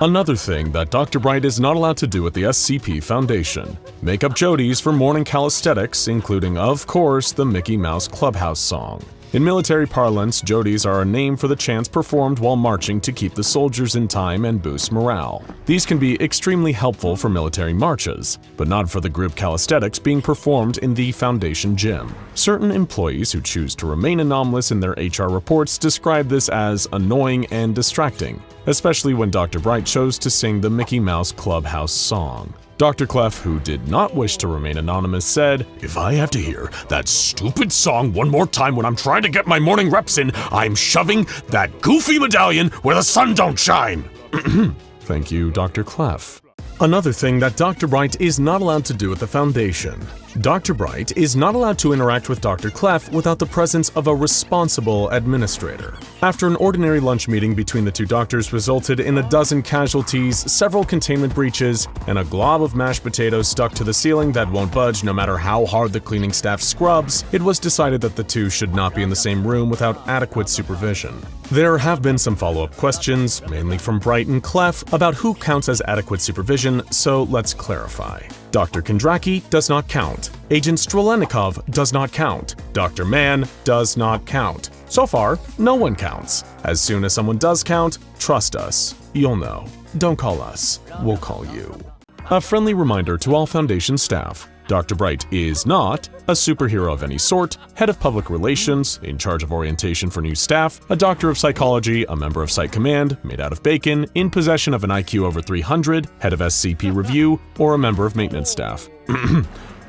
Another thing that DrBright is not allowed to do at the SCP Foundation: make up jodies for morning calisthenics, including, of course, the Mickey Mouse Clubhouse song. In military parlance, jodies are a name for the chants performed while marching to keep the soldiers in time and boost morale. These can be extremely helpful for military marches, but not for the group calisthenics being performed in the Foundation gym. Certain employees who choose to remain anomalous in their HR reports describe this as annoying and distracting, especially when DrBright chose to sing the Mickey Mouse Clubhouse song. Dr. Clef, who did not wish to remain anonymous, said, "If I have to hear that stupid song one more time when I'm trying to get my morning reps in, I'm shoving that goofy medallion where the sun don't shine." Thank you, Dr. Clef. Another thing that DrBright is not allowed to do at the Foundation: DrBright is not allowed to interact with Dr. Clef without the presence of a responsible administrator. After an ordinary lunch meeting between the two doctors resulted in a dozen casualties, several containment breaches, and a glob of mashed potatoes stuck to the ceiling that won't budge no matter how hard the cleaning staff scrubs, it was decided that the two should not be in the same room without adequate supervision. There have been some follow-up questions, mainly from Bright and Clef, about who counts as adequate supervision, so let's clarify. Dr. Kondraki does not count. Agent Strelenikov does not count. Dr. Mann does not count. So far, no one counts. As soon as someone does count, trust us. You'll know. Don't call us. We'll call you. A friendly reminder to all Foundation staff: DrBright is not a superhero of any sort, head of public relations, in charge of orientation for new staff, a doctor of psychology, a member of Site Command, made out of bacon, in possession of an IQ over 300, head of SCP review, or a member of maintenance staff.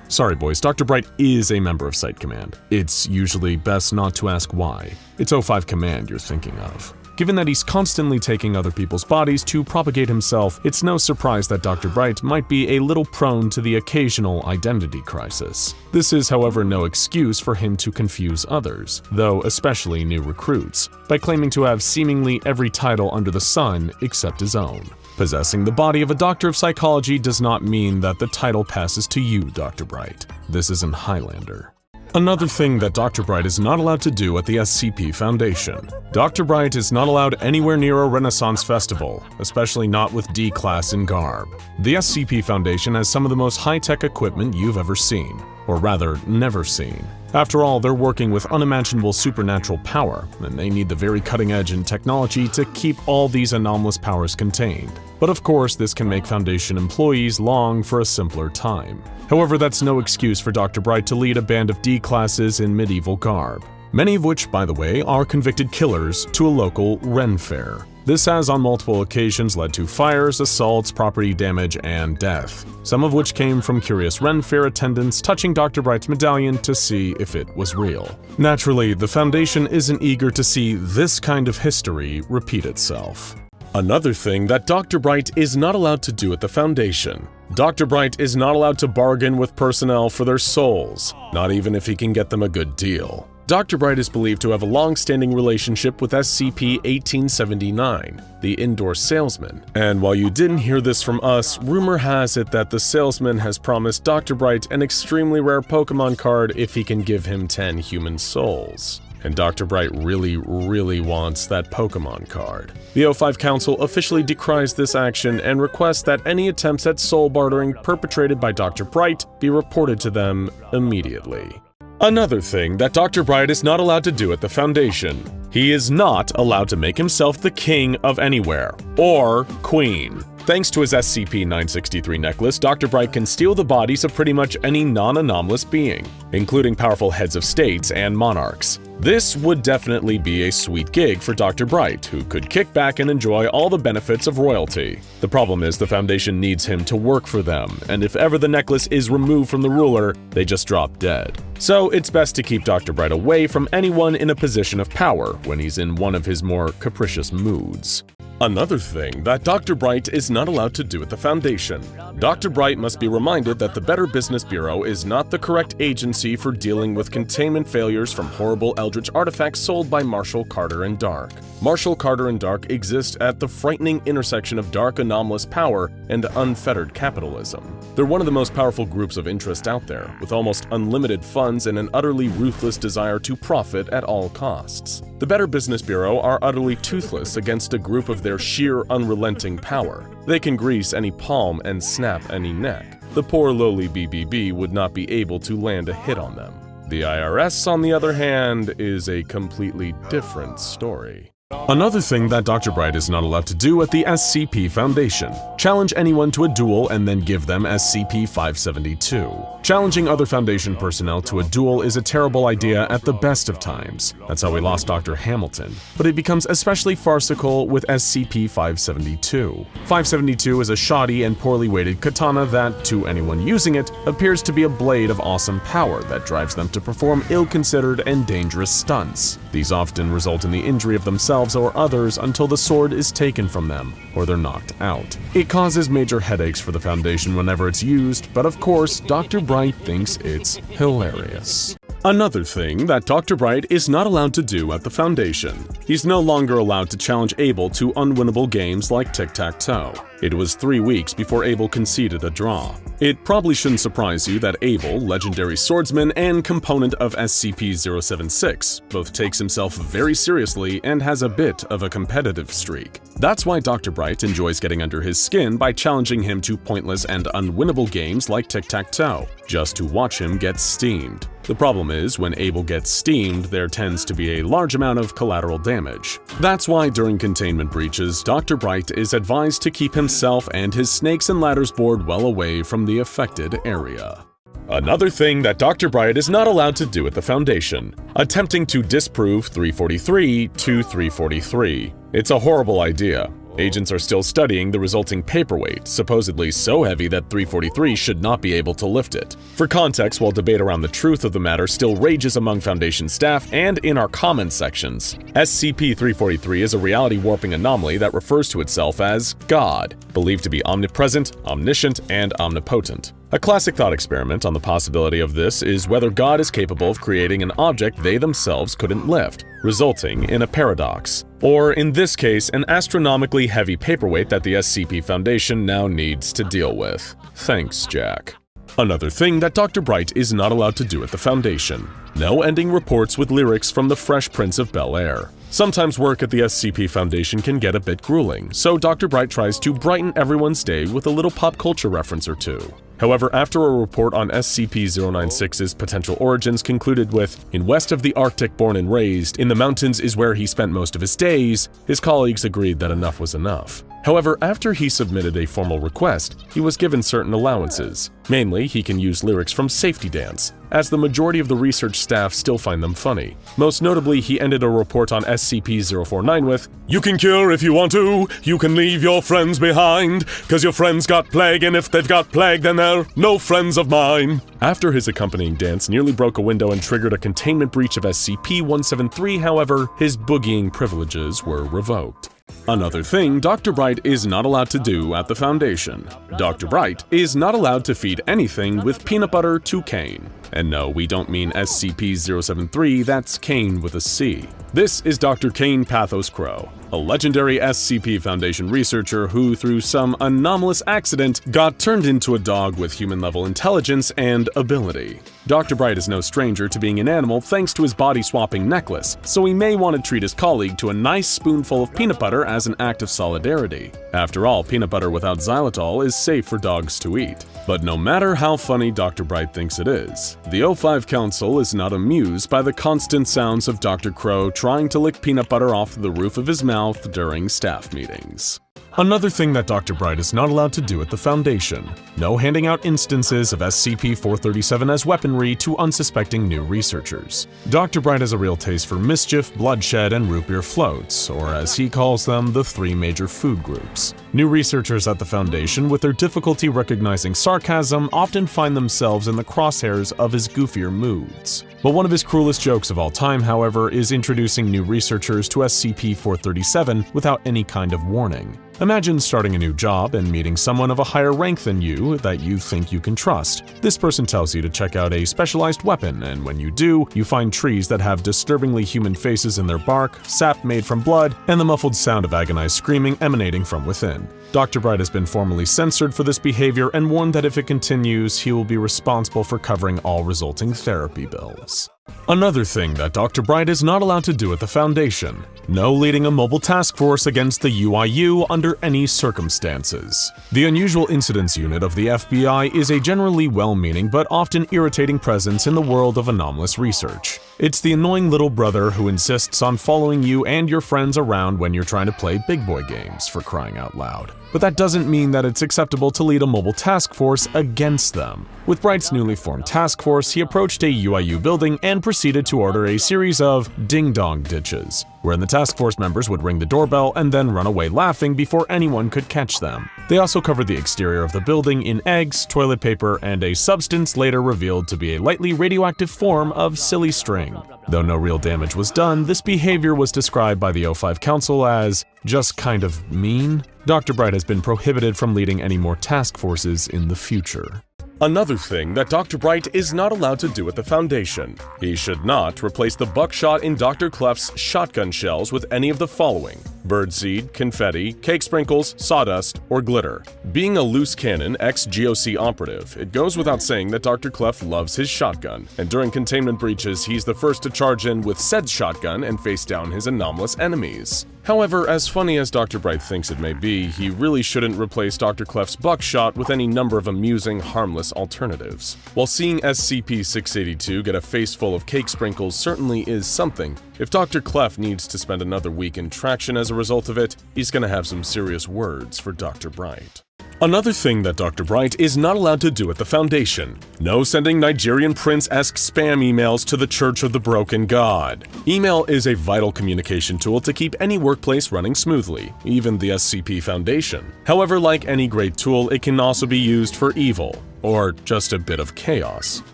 Sorry boys, DrBright is a member of Site Command. It's usually best not to ask why. It's O5 Command you're thinking of. Given that he's constantly taking other people's bodies to propagate himself, it's no surprise that DrBright might be a little prone to the occasional identity crisis. This is, however, no excuse for him to confuse others, though especially new recruits, by claiming to have seemingly every title under the sun except his own. Possessing the body of a doctor of psychology does not mean that the title passes to you, DrBright. This isn't Highlander. Another thing that DrBright is not allowed to do at the SCP Foundation: DrBright is not allowed anywhere near a Renaissance festival, especially not with D-Class in garb. The SCP Foundation has some of the most high-tech equipment you've ever seen, or rather, never seen. After all, they're working with unimaginable supernatural power, and they need the very cutting edge in technology to keep all these anomalous powers contained. But of course, this can make Foundation employees long for a simpler time. However, that's no excuse for DrBright to lead a band of D-Classes in medieval garb, many of which, by the way, are convicted killers, to a local Ren fair. This has on multiple occasions led to fires, assaults, property damage, and death, some of which came from curious Ren fair attendants touching DrBright's medallion to see if it was real. Naturally, the Foundation isn't eager to see this kind of history repeat itself. Another thing that DrBright is not allowed to do at the Foundation: DrBright is not allowed to bargain with personnel for their souls, not even if he can get them a good deal. DrBright is believed to have a long-standing relationship with SCP-1879, the indoor salesman, and while you didn't hear this from us, rumor has it that the salesman has promised DrBright an extremely rare Pokemon card if he can give him 10 human souls. And DrBright really wants that Pokemon card. The O5 Council officially decries this action and requests that any attempts at soul bartering perpetrated by DrBright be reported to them immediately. Another thing that DrBright is not allowed to do at the Foundation: he is not allowed to make himself the king of anywhere, or queen. Thanks to his SCP-963 necklace, DrBright can steal the bodies of pretty much any non-anomalous being, including powerful heads of states and monarchs. This would definitely be a sweet gig for DrBright, who could kick back and enjoy all the benefits of royalty. The problem is the Foundation needs him to work for them, and if ever the necklace is removed from the ruler, they just drop dead. So it's best to keep DrBright away from anyone in a position of power when he's in one of his more capricious moods. Another thing that DrBright is not allowed to do at the Foundation: DrBright must be reminded that the Better Business Bureau is not the correct agency for dealing with containment failures from horrible eldritch artifacts sold by Marshall, Carter, and Dark. Marshall, Carter, and Dark exist at the frightening intersection of dark anomalous power and unfettered capitalism. They're one of the most powerful groups of interest out there, with almost unlimited funds and an utterly ruthless desire to profit at all costs. The Better Business Bureau are utterly toothless against a group of their sheer unrelenting power. They can grease any palm and snap any neck. The poor lowly BBB would not be able to land a hit on them. The IRS, on the other hand, is a completely different story. Another thing that DrBright is not allowed to do at the SCP Foundation: challenge anyone to a duel and then give them SCP-572. Challenging other Foundation personnel to a duel is a terrible idea at the best of times. That's how we lost Dr. Hamilton. But it becomes especially farcical with SCP-572. 572 is a shoddy and poorly weighted katana that, to anyone using it, appears to be a blade of awesome power that drives them to perform ill-considered and dangerous stunts. These often result in the injury of themselves or others until the sword is taken from them, or they're knocked out. It causes major headaches for the Foundation whenever it's used, but of course, DrBright thinks it's hilarious. Another thing that DrBright is not allowed to do at the Foundation: he's no longer allowed to challenge Abel to unwinnable games like tic-tac-toe. It was 3 weeks before Abel conceded a draw. It probably shouldn't surprise you that Abel, legendary swordsman and component of SCP-076, both takes himself very seriously and has a bit of a competitive streak. That's why DrBright enjoys getting under his skin by challenging him to pointless and unwinnable games like tic-tac-toe, just to watch him get steamed. The problem is, when Abel gets steamed, there tends to be a large amount of collateral damage. That's why during containment breaches, DrBright is advised to keep himself and his snakes and ladders board well away from the affected area. Another thing that DrBright is not allowed to do at the Foundation: attempting to disprove 343 to 343. It's a horrible idea. Agents are still studying the resulting paperweight, supposedly so heavy that 343 should not be able to lift it. For context, while debate around the truth of the matter still rages among Foundation staff and in our comments sections, SCP-343 is a reality-warping anomaly that refers to itself as God, believed to be omnipresent, omniscient, and omnipotent. A classic thought experiment on the possibility of this is whether God is capable of creating an object they themselves couldn't lift, resulting in a paradox. Or, in this case, an astronomically heavy paperweight that the SCP Foundation now needs to deal with. Thanks, Jack. Another thing that DrBright is not allowed to do at the Foundation: no ending reports with lyrics from the Fresh Prince of Bel-Air. Sometimes work at the SCP Foundation can get a bit grueling, so DrBright tries to brighten everyone's day with a little pop culture reference or two. However, after a report on SCP-096's potential origins concluded with, "In west of the Arctic born and raised, in the mountains is where he spent most of his days," his colleagues agreed that enough was enough. However, after he submitted a formal request, he was given certain allowances. Mainly, he can use lyrics from Safety Dance, as the majority of the research staff still find them funny. Most notably, he ended a report on SCP-049 with, "You can cure if you want to, you can leave your friends behind, 'cause your friends got plague, and if they've got plague, then they're no friends of mine." After his accompanying dance nearly broke a window and triggered a containment breach of SCP-173, however, his boogieing privileges were revoked. Another thing DrBright is not allowed to do at the Foundation: DrBright is not allowed to feed anything with peanut butter to Kane. And no, we don't mean SCP-073, that's Kane with a C. This is Dr. Kane Pathos Crow, a legendary SCP Foundation researcher who, through some anomalous accident, got turned into a dog with human-level intelligence and ability. DrBright is no stranger to being an animal thanks to his body-swapping necklace, so he may want to treat his colleague to a nice spoonful of peanut butter as an act of solidarity. After all, peanut butter without xylitol is safe for dogs to eat. But no matter how funny DrBright thinks it is, the O5 Council is not amused by the constant sounds of Dr. Crow trying to lick peanut butter off the roof of his mouth during staff meetings. Another thing that DrBright is not allowed to do at the Foundation: no handing out instances of SCP-437 as weaponry to unsuspecting new researchers. DrBright has a real taste for mischief, bloodshed, and root beer floats, or as he calls them, the 3 major food groups. New researchers at the Foundation, with their difficulty recognizing sarcasm, often find themselves in the crosshairs of his goofier moods. But one of his cruelest jokes of all time, however, is introducing new researchers to SCP-437 without any kind of warning. Imagine starting a new job and meeting someone of a higher rank than you that you think you can trust. This person tells you to check out a specialized weapon, and when you do, you find trees that have disturbingly human faces in their bark, sap made from blood, and the muffled sound of agonized screaming emanating from within. DrBright has been formally censored for this behavior and warned that if it continues, he will be responsible for covering all resulting therapy bills. Another thing that DrBright is not allowed to do at the Foundation: no leading a mobile task force against the UIU under any circumstances. The Unusual Incidents Unit of the FBI is a generally well-meaning but often irritating presence in the world of anomalous research. It's the annoying little brother who insists on following you and your friends around when you're trying to play big boy games, for crying out loud. But that doesn't mean that it's acceptable to lead a mobile task force against them. With Bright's newly formed task force, he approached a UIU building and proceeded to order a series of ding-dong ditches, wherein the task force members would ring the doorbell and then run away laughing before anyone could catch them. They also covered the exterior of the building in eggs, toilet paper, and a substance later revealed to be a lightly radioactive form of silly string. Though no real damage was done, this behavior was described by the O5 Council as just kind of mean. DrBright has been prohibited from leading any more task forces in the future. Another thing that DrBright is not allowed to do at the Foundation: he should not replace the buckshot in Dr. Clef's shotgun shells with any of the following: birdseed, confetti, cake sprinkles, sawdust, or glitter. Being a loose cannon ex-GOC operative, it goes without saying that Dr. Clef loves his shotgun, and during containment breaches he's the first to charge in with said shotgun and face down his anomalous enemies. However, as funny as DrBright thinks it may be, he really shouldn't replace Dr. Clef's buckshot with any number of amusing, harmless alternatives. While seeing SCP-682 get a face full of cake sprinkles certainly is something, if Dr. Clef needs to spend another week in traction as a result of it, he's gonna have some serious words for DrBright. Another thing that DrBright is not allowed to do at the Foundation: no sending Nigerian prince-esque spam emails to the Church of the Broken God. Email is a vital communication tool to keep any workplace running smoothly, even the SCP Foundation. However, like any great tool, it can also be used for evil, or just a bit of chaos.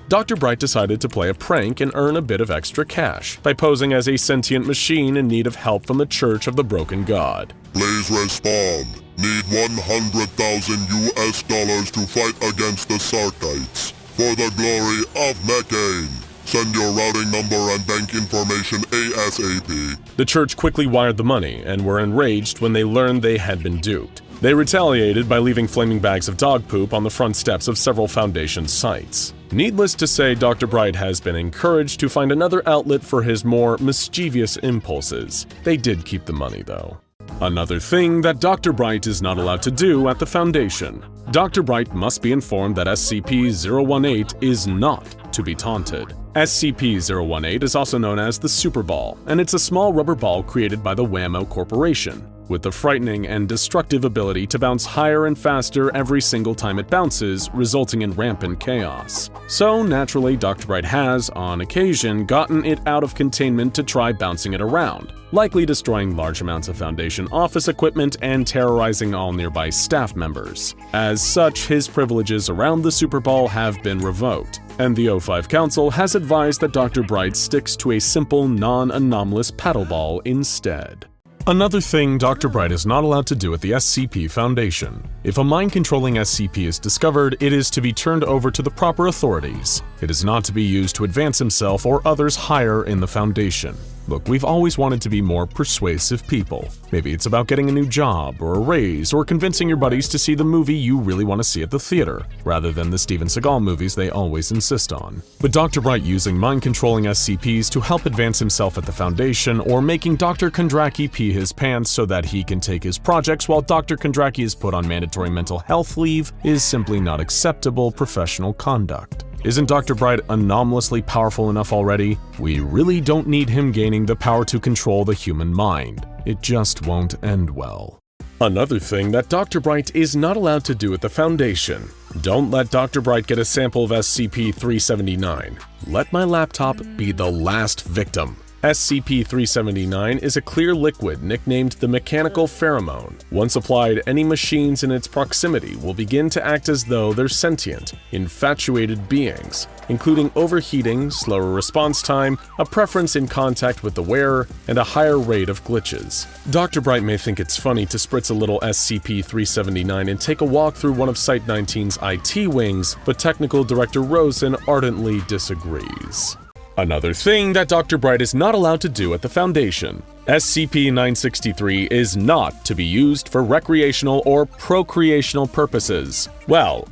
DrBright decided to play a prank and earn a bit of extra cash by posing as a sentient machine in need of help from the Church of the Broken God. Please respond. Need $100,000 to fight against the Sarkites. For the glory of Mecane. Send your routing number and bank information ASAP. The church quickly wired the money and were enraged when they learned they had been duped. They retaliated by leaving flaming bags of dog poop on the front steps of several Foundation sites. Needless to say, DrBright has been encouraged to find another outlet for his more mischievous impulses. They did keep the money, though. Another thing that DrBright is not allowed to do at the Foundation: DrBright must be informed that SCP-018 is not to be taunted. SCP-018 is also known as the Super Ball, and it's a small rubber ball created by the Whammo Corporation, with the frightening and destructive ability to bounce higher and faster every single time it bounces, resulting in rampant chaos. So naturally, DrBright has, on occasion, gotten it out of containment to try bouncing it around, likely destroying large amounts of Foundation office equipment and terrorizing all nearby staff members. As such, his privileges around the Super Ball have been revoked, and the O5 Council has advised that DrBright sticks to a simple, non-anomalous paddle ball instead. Another thing DrBright is not allowed to do at the SCP Foundation: if a mind-controlling SCP is discovered, it is to be turned over to the proper authorities. It is not to be used to advance himself or others higher in the Foundation. Look, we've always wanted to be more persuasive people. Maybe it's about getting a new job or a raise, or convincing your buddies to see the movie you really want to see at the theater, rather than the Steven Seagal movies they always insist on. But DrBright using mind-controlling SCPs to help advance himself at the Foundation, or making Dr. Kondraki pee his pants so that he can take his projects while Dr. Kondraki is put on mandatory mental health leave, is simply not acceptable professional conduct. Isn't DrBright anomalously powerful enough already? We really don't need him gaining the power to control the human mind. It just won't end well. Another thing that DrBright is not allowed to do at the Foundation: don't let DrBright get a sample of SCP-379. Let my laptop be the last victim. SCP-379 is a clear liquid nicknamed the mechanical pheromone. Once applied, any machines in its proximity will begin to act as though they're sentient, infatuated beings, including overheating, slower response time, a preference in contact with the wearer, and a higher rate of glitches. DrBright may think it's funny to spritz a little SCP-379 and take a walk through one of Site-19's IT wings, but Technical Director Rosen ardently disagrees. Another thing that DrBright is not allowed to do at the Foundation: SCP-963 is not to be used for recreational or procreational purposes. Well,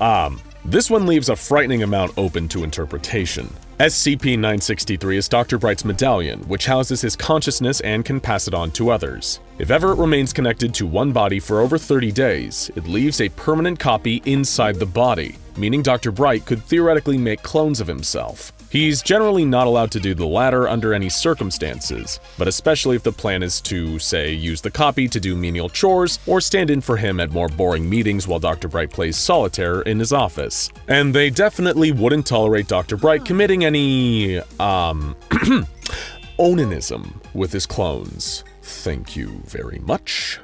this one leaves a frightening amount open to interpretation. SCP-963 is Dr. Bright's medallion, which houses his consciousness and can pass it on to others. If ever it remains connected to one body for over 30 days, it leaves a permanent copy inside the body, meaning Dr. Bright could theoretically make clones of himself. He's generally not allowed to do the latter under any circumstances, but especially if the plan is to, say, use the copy to do menial chores or stand in for him at more boring meetings while Dr. Bright plays solitaire in his office. And they definitely wouldn't tolerate Dr. Bright committing any, onanism with his clones. Thank you very much.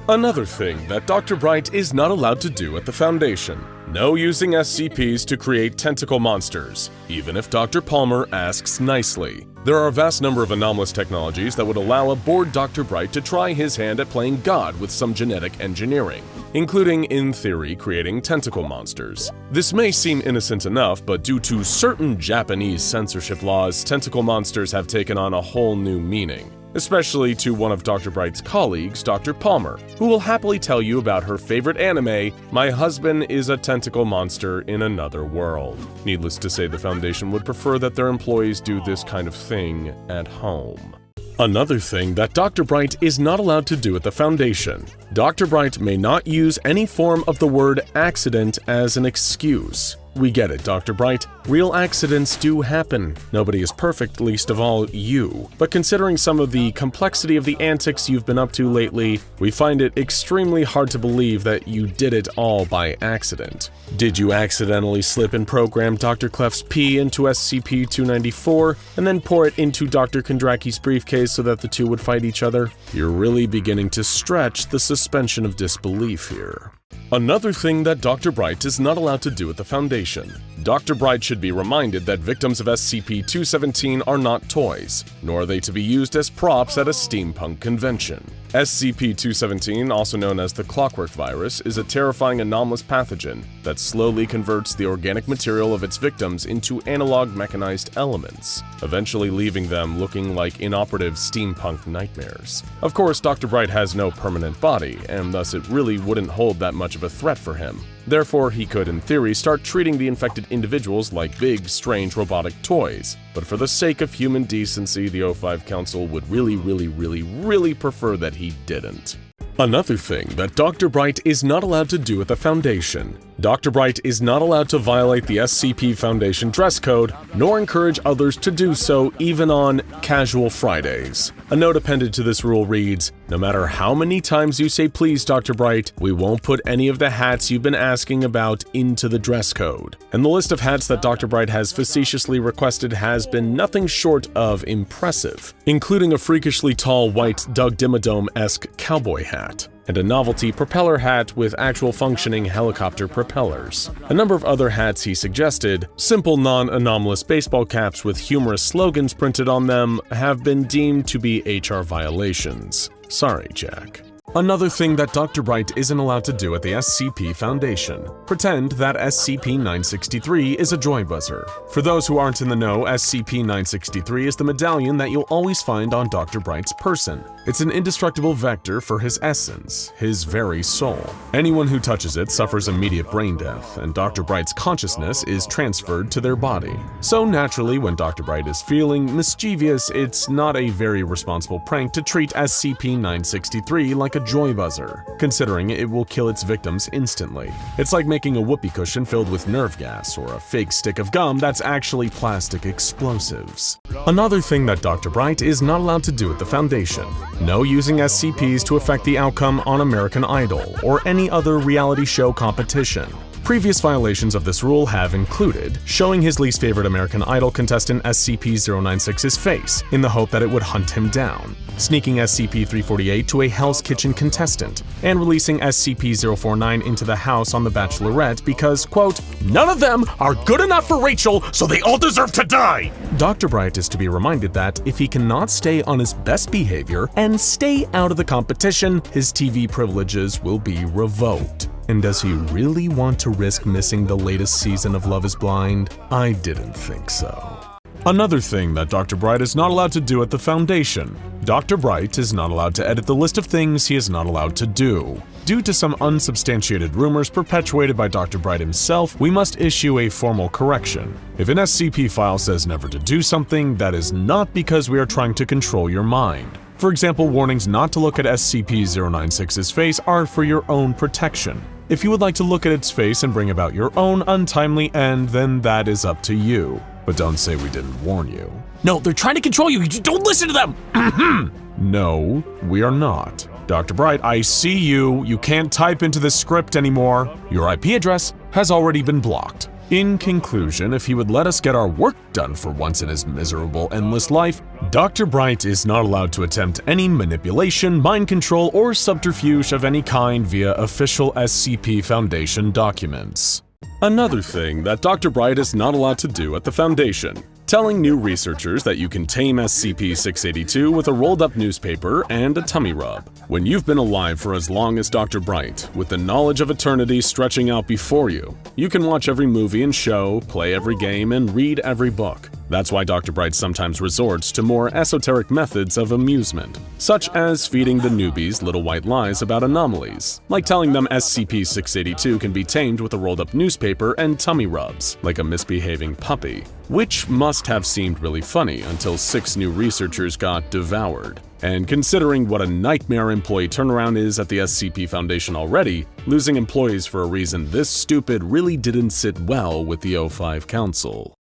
Another thing that Dr. Bright is not allowed to do at the Foundation: no using SCPs to create tentacle monsters, even if Dr. Palmer asks nicely. There are a vast number of anomalous technologies that would allow a bored Dr. Bright to try his hand at playing God with some genetic engineering, including, in theory, creating tentacle monsters. This may seem innocent enough, but due to certain Japanese censorship laws, tentacle monsters have taken on a whole new meaning, especially to one of Dr. Bright's colleagues, Dr. Palmer, who will happily tell you about her favorite anime, My Husband is a Tentacle Monster in Another World. Needless to say, the Foundation would prefer that their employees do this kind of thing at home. Another thing that Dr. Bright is not allowed to do at the Foundation: Dr. Bright may not use any form of the word accident as an excuse. We get it, Dr. Bright. Real accidents do happen. Nobody is perfect, least of all you. But considering some of the complexity of the antics you've been up to lately, we find it extremely hard to believe that you did it all by accident. Did you accidentally slip and program Dr. Clef's pee into SCP-294 and then pour it into Dr. Kondraki's briefcase so that the two would fight each other? You're really beginning to stretch the suspension of disbelief here. Another thing that Dr. Bright is not allowed to do at the Foundation: Dr. Bright should be reminded that victims of SCP-217 are not toys, nor are they to be used as props at a steampunk convention. SCP-217, also known as the Clockwork Virus, is a terrifying anomalous pathogen that slowly converts the organic material of its victims into analog mechanized elements, eventually leaving them looking like inoperative steampunk nightmares. Of course, Dr. Bright has no permanent body, and thus it really wouldn't hold that much of a threat for him. Therefore, he could, in theory, start treating the infected individuals like big, strange robotic toys. But for the sake of human decency, the O5 Council would really prefer that he didn't. Another thing that Dr. Bright is not allowed to do at the Foundation: Dr. Bright is not allowed to violate the SCP Foundation dress code, nor encourage others to do so even on casual Fridays. A note appended to this rule reads, "No matter how many times you say please, Dr. Bright, we won't put any of the hats you've been asking about into the dress code." And the list of hats that Dr. Bright has facetiously requested has been nothing short of impressive, including a freakishly tall white Doug Dimmadome-esque cowboy hat, and a novelty propeller hat with actual functioning helicopter propellers. A number of other hats he suggested, simple non-anomalous baseball caps with humorous slogans printed on them, have been deemed to be HR violations. Sorry, Jack. Another thing that Dr. Bright isn't allowed to do at the SCP Foundation: pretend that SCP-963 is a joy buzzer. For those who aren't in the know, SCP-963 is the medallion that you'll always find on Dr. Bright's person. It's an indestructible vector for his essence, his very soul. Anyone who touches it suffers immediate brain death, and Dr. Bright's consciousness is transferred to their body. So naturally, when Dr. Bright is feeling mischievous, it's not a very responsible prank to treat SCP-963 like a joy buzzer, considering it will kill its victims instantly. It's like making a whoopee cushion filled with nerve gas or a fake stick of gum that's actually plastic explosives. Another thing that Dr. Bright is not allowed to do at the Foundation: no using SCPs to affect the outcome on American Idol or any other reality show competition. Previous violations of this rule have included showing his least favorite American Idol contestant SCP-096's face in the hope that it would hunt him down, sneaking SCP-348 to a Hell's Kitchen contestant, and releasing SCP-049 into the house on The Bachelorette because, quote, "None of them are good enough for Rachel, so they all deserve to die!" Dr. Bright is to be reminded that if he cannot stay on his best behavior and stay out of the competition, his TV privileges will be revoked. And does he really want to risk missing the latest season of Love is Blind? I didn't think so. Another thing that DrBright is not allowed to do at the Foundation. DrBright is not allowed to edit the list of things he is not allowed to do. Due to some unsubstantiated rumors perpetuated by DrBright himself, we must issue a formal correction. If an SCP file says never to do something, that is not because we are trying to control your mind. For example, warnings not to look at SCP-096's face are for your own protection. If you would like to look at its face and bring about your own untimely end, then that is up to you. But don't say we didn't warn you. No, they're trying to control you. You just don't listen to them. No, we are not. DrBright, I see you. You can't type into this script anymore. Your IP address has already been blocked. In conclusion, if he would let us get our work done for once in his miserable, endless life, DrBright is not allowed to attempt any manipulation, mind control, or subterfuge of any kind via official SCP Foundation documents. Another thing that DrBright is not allowed to do at the Foundation. Telling new researchers that you can tame SCP-682 with a rolled-up newspaper and a tummy rub. When you've been alive for as long as DrBright, with the knowledge of eternity stretching out before you, you can watch every movie and show, play every game, and read every book. That's why DrBright sometimes resorts to more esoteric methods of amusement, such as feeding the newbies little white lies about anomalies, like telling them SCP-682 can be tamed with a rolled-up newspaper and tummy rubs, like a misbehaving puppy, which must have seemed really funny until 6 new researchers got devoured. And considering what a nightmare employee turnaround is at the SCP Foundation already, losing employees for a reason this stupid really didn't sit well with the O5 Council.